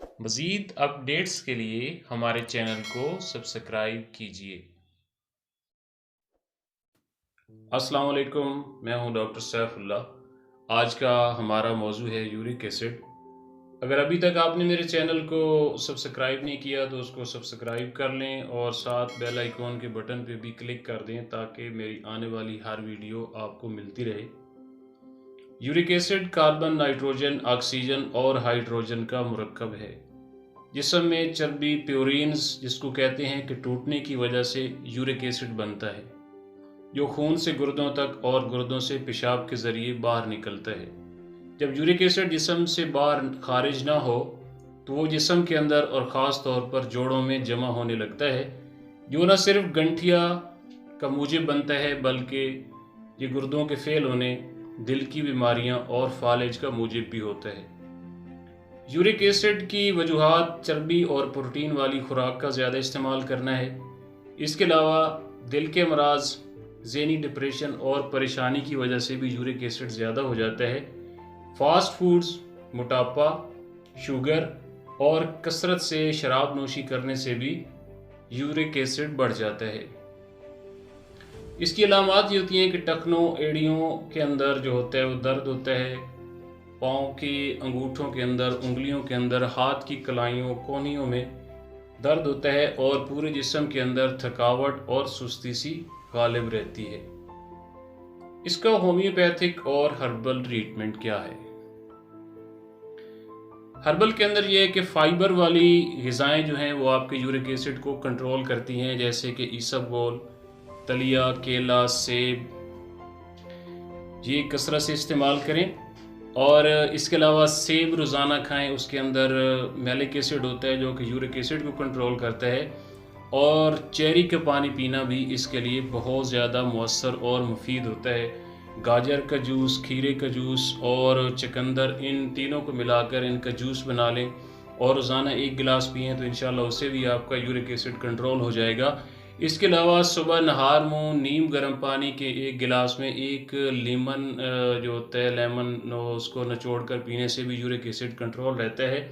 मज़ीद अपडेट्स के लिए हमारे चैनल को सब्सक्राइब कीजिए। अस्सलाम वालेकुम, मैं हूं डॉक्टर सैफुल्लाह। आज का हमारा मौजू है यूरिक एसिड। अगर अभी तक आपने मेरे चैनल को सब्सक्राइब नहीं किया तो उसको सब्सक्राइब कर लें और साथ बेल आइकॉन के बटन पे भी क्लिक कर दें ताकि मेरी आने वाली हर वीडियो आपको मिलती रहे। Uric acid carbon, nitrogen, oxygen और हाइड्रोजन का मुरक्कब है। जिस्म में चर्बी, प्यूरिन्स जिसको कहते हैं कि टूटने की वजह से यूरिक एसिड बनता है, जो खून से गुर्दों तक और गुर्दों से पेशाब के ज़रिए बाहर निकलता है। जब यूरिक एसिड जिस्म से बाहर खारिज ना हो तो वो जिस्म के अंदर और ख़ास तौर पर जोड़ों में जमा होने लगता है, जो न सिर्फ गंठिया का मूजिब बनता है बल्कि ये गुर्दों के फेल होने, दिल की बीमारियां और फालिज का मूजिब भी होता है। यूरिक एसिड की वजूहात चर्बी और प्रोटीन वाली खुराक का ज़्यादा इस्तेमाल करना है। इसके अलावा दिल के अमराज, ज़हनी डिप्रेशन और परेशानी की वजह से भी यूरिक एसिड ज़्यादा हो जाता है। फास्ट फूड्स, मोटापा, शुगर और कसरत से शराब नोशी करने से भी यूरिक एसिड बढ़ जाता है। इसकी अलामात ये होती हैं कि टखनों, एड़ियों के अंदर जो होता है वो दर्द होता है, पाँव की अंगूठों के अंदर, उंगलियों के अंदर, हाथ की कलाइयों, कोहनियों में दर्द होता है और पूरे जिस्म के अंदर थकावट और सुस्ती सी गालिब रहती है। इसका होम्योपैथिक और हर्बल ट्रीटमेंट क्या है? हर्बल के अंदर यह है कि फाइबर वाली ग़िज़ाएँ जो हैं वो आपके यूरिक एसिड को कंट्रोल करती हैं, जैसे कि इसबगोल, दलिया, केला, सेब, ये कसरत से इस्तेमाल करें। और इसके अलावा सेब रोज़ाना खाएं, उसके अंदर मैलिक एसिड होता है जो कि यूरिक एसिड को कंट्रोल करता है। और चेरी का पानी पीना भी इसके लिए बहुत ज़्यादा मौसर और मुफीद होता है। गाजर का जूस, खीरे का जूस और चुकंदर, इन तीनों को मिलाकर इनका जूस बना लें और रोज़ाना 1 गिलास पिएँ तो इंशाल्लाह उससे भी आपका यूरिक एसिड कंट्रोल हो जाएगा। इसके अलावा सुबह नहार मुँह नीम गर्म पानी के 1 गिलास में 1 लेमन जो होता है लेमन उसको निचोड़ कर पीने से भी यूरिक एसिड कंट्रोल रहता है।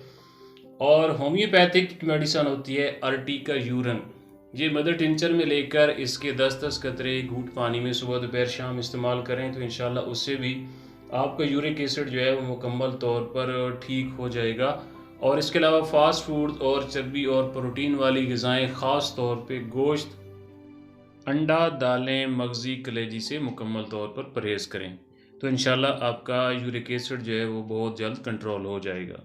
और होम्योपैथिक मेडिसिन होती है अर्टिका यूरन, ये मदर टिंचर में लेकर इसके 10-10 कतरे घूंट पानी में सुबह दोपहर शाम इस्तेमाल करें तो इंशाल्लाह उससे भी आपका यूरिक एसिड जो है वो मुकम्मल तौर पर ठीक हो जाएगा। और इसके अलावा फास्ट फूड और चर्बी और प्रोटीन वाली ग़िज़ाएँ, ख़ास तौर पे गोश्त, अंडा, दालें, मगज़ी, कलेजी से मुकम्मल तौर पर परहेज़ करें तो इंशाल्लाह आपका यूरिक एसिड जो है वो बहुत जल्द कंट्रोल हो जाएगा।